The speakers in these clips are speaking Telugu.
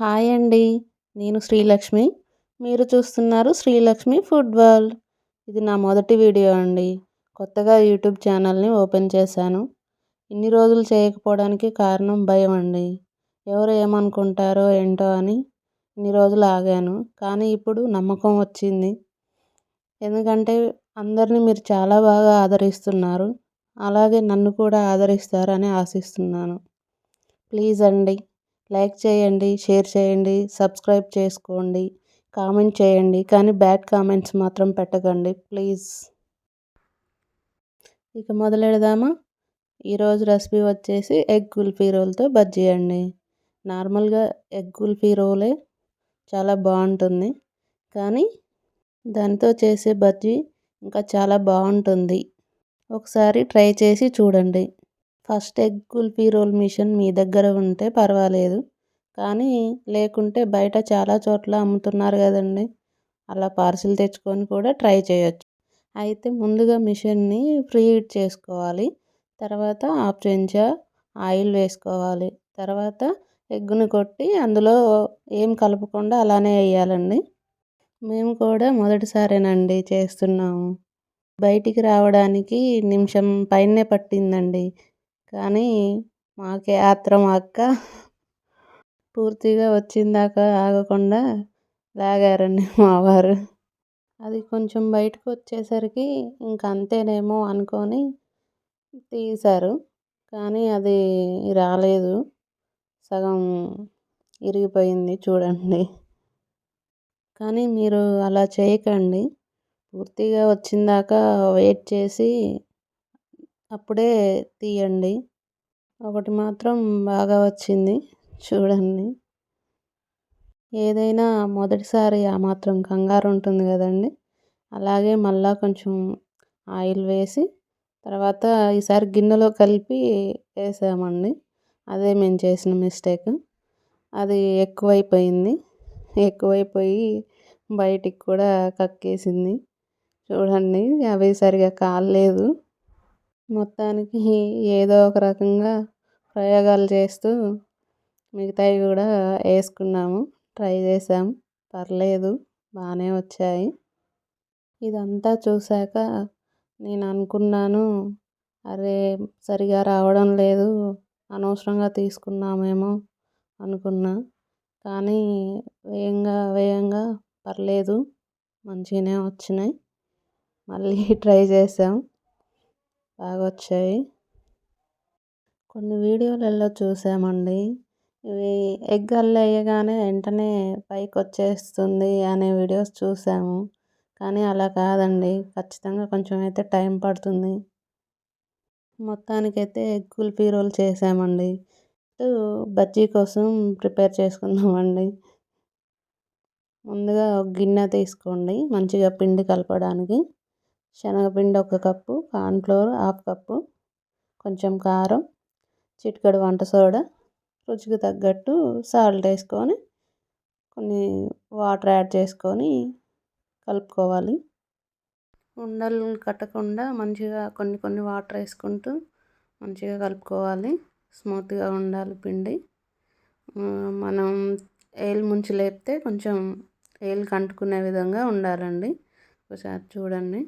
హాయ్ అండి. నేను శ్రీలక్ష్మి. మీరు చూస్తున్నారు శ్రీలక్ష్మి ఫుడ్ వరల్డ్. ఇది నా మొదటి వీడియో అండి. కొత్తగా యూట్యూబ్ ఛానల్ని ఓపెన్ చేశాను. ఇన్ని రోజులు చేయకపోవడానికి కారణం భయం అండి. ఎవరు ఏమనుకుంటారో ఏంటో అని ఇన్ని రోజులు ఆగాను. కానీ ఇప్పుడు నమ్మకం వచ్చింది. ఎందుకంటే అందరినీ మీరు చాలా బాగా ఆదరిస్తున్నారు. అలాగే నన్ను కూడా ఆదరిస్తారని ఆశిస్తున్నాను. ప్లీజ్ అండి, లైక్ చేయండి, షేర్ చేయండి, సబ్స్క్రైబ్ చేసుకోండి, కామెంట్ చేయండి. కానీ బ్యాడ్ కామెంట్స్ మాత్రం పెట్టకండి ప్లీజ్. ఇక మొదలెడదామా? ఈరోజు రెసిపీ వచ్చేసి ఎగ్ కుల్ఫీ రోల్తో బజ్జీ అండి. నార్మల్గా ఎగ్ కుల్ఫీ రోలే చాలా బాగుంటుంది, కానీ దానితో చేసే బజ్జీ ఇంకా చాలా బాగుంటుంది. ఒకసారి ట్రై చేసి చూడండి. First egg kulfi roll machine మీ దగ్గర ఉంటే పర్వాలేదు, కానీ లేకుంటే బయట చాలా చోట్ల అమ్ముతున్నారు కదండి, అలా పార్సిల్ తెచ్చుకొని కూడా ట్రై చేయొచ్చు. అయితే ముందుగా మిషన్ని ప్రీ హీట్ చేసుకోవాలి. తర్వాత హాఫ్ చెంచా ఆయిల్ వేసుకోవాలి. తర్వాత ఎగ్గుని కొట్టి అందులో ఏం కలపకుండా అలానే వేయాలండి. మేము కూడా మొదటిసారేనండి చేస్తున్నాము. బయటికి రావడానికి నిమిషం పైనే పట్టిందండి. కానీ మాకే ఆత్రం అక్క పూర్తిగా వచ్చిందాకా ఆగకుండా లాగారండి మా వారు. అది కొంచెం బయటకు వచ్చేసరికి ఇంక అంతేనేమో అనుకొని తీశారు, కానీ అది రాలేదు. సగం ఇరిగిపోయింది చూడండి. కానీ మీరు అలా చేయకండి. పూర్తిగా వచ్చిందాకా వెయిట్ చేసి అప్పుడే తీయండి. ఒకటి మాత్రం బాగా వచ్చింది చూడండి. ఏదైనా మొదటిసారి ఆ మాత్రం కంగారు ఉంటుంది కదండి. అలాగే మళ్ళా కొంచెం ఆయిల్ వేసి తర్వాత ఈసారి గిన్నెలో కలిపి వేసామండి. అదే మేము చేసిన మిస్టేక్. అది ఎక్కువైపోయి బయటికి కూడా కక్కేసింది చూడండి. అవి సరిగా కాలేదు. మొత్తానికి ఏదో ఒక రకంగా ప్రయోగాలు చేస్తూ మిగతావి కూడా వేసుకున్నాము, ట్రై చేసాం. పర్లేదు, బాగానే వచ్చాయి. ఇదంతా చూశాక నేను అనుకున్నాను, అరే సరిగా రావడం లేదు, అనవసరంగా తీసుకున్నామేమో అనుకున్నా. కానీ వేయంగా పర్లేదు, మంచిగానే వచ్చినాయి. మళ్ళీ ట్రై చేసాం, బాగా వచ్చాయి. కొన్ని వీడియోలలో చూసామండి, ఇవి ఎగ్ వేయగానే వెంటనే పైకి వచ్చేస్తుంది అనే వీడియోస్ చూసాము. కానీ అలా కాదండి, ఖచ్చితంగా కొంచెం అయితే టైం పడుతుంది. మొత్తానికైతే ఎగ్ కుల్ఫీ రోల్ చేసామండి. బజ్జీ కోసం ప్రిపేర్ చేసుకుందామండి. ముందుగా ఒక గిన్నె తీసుకోండి, మంచిగా పిండి కలపడానికి. శనగపిండి 1 కప్పు, కార్న్ఫ్లోర్ 1/2 కప్పు, కొంచెం కారం, చిటికెడు వంట సోడా, రుచికి తగ్గట్టు సాల్ట్ వేసుకొని కొన్ని వాటర్ యాడ్ చేసుకొని కలుపుకోవాలి. ఉండలు కట్టకుండా మంచిగా కొన్ని వాటర్ వేసుకుంటూ మంచిగా కలుపుకోవాలి. స్మూత్గా ఉండాలి పిండి. మనం ఏలు ముంచి లేపితే కొంచెం ఏలుకి అంటుకునే విధంగా ఉండాలండి. ఒకసారి చూడండి,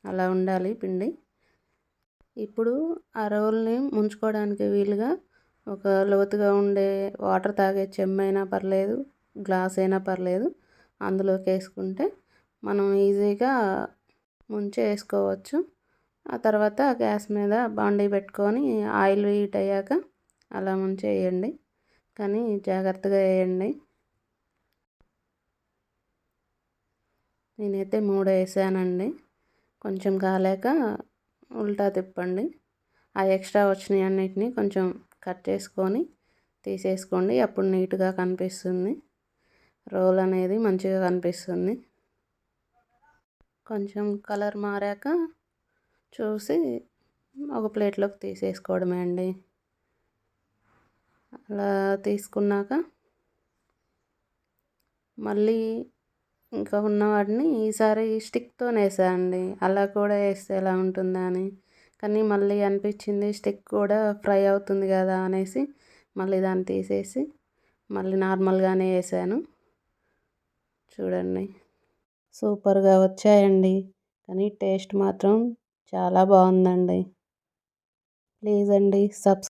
అలా ఉండాలి పిండి. ఇప్పుడు ఆ రోల్ని ముంచుకోవడానికి వీలుగా ఒక లోతుగా ఉండే వాటర్ తాగే చెంబైనా పర్లేదు, గ్లాస్ అయినా పర్లేదు, అందులోకి వేసుకుంటే మనం ఈజీగా ముంచి వేసుకోవచ్చు. ఆ తర్వాత గ్యాస్ మీద బాండీ పెట్టుకొని ఆయిల్ హీట్ అయ్యాక అలా ముంచి వేయండి, కానీ జాగ్రత్తగా వేయండి. నేనైతే 3 వేసానండి. కొంచెం కాలాక ఉల్టా తిప్పండి. ఆ ఎక్స్ట్రా వచ్చినాయి అన్నిటిని కొంచెం కట్ చేసుకొని తీసేసుకోండి. అప్పుడు నీట్గా కనిపిస్తుంది, రోల్ అనేది మంచిగా కనిపిస్తుంది. కొంచెం కలర్ మారాక చూసి ఒక ప్లేట్లోకి తీసేసుకోవడమే అండి. అలా తీసుకున్నాక మళ్ళీ ఇంకా ఉన్న వాటిని ఈసారి స్టిక్తో వేసానండి. అలా కూడా వేస్తే ఎలా ఉంటుందా అని, కానీ మళ్ళీ అనిపించింది స్టిక్ కూడా ఫ్రై అవుతుంది కదా అనేసి మళ్ళీ దాన్ని తీసేసి మళ్ళీ నార్మల్గానే వేసాను. చూడండి సూపర్గా వచ్చాయండి, కానీ టేస్ట్ మాత్రం చాలా బాగుందండి. ప్లీజ్ అండి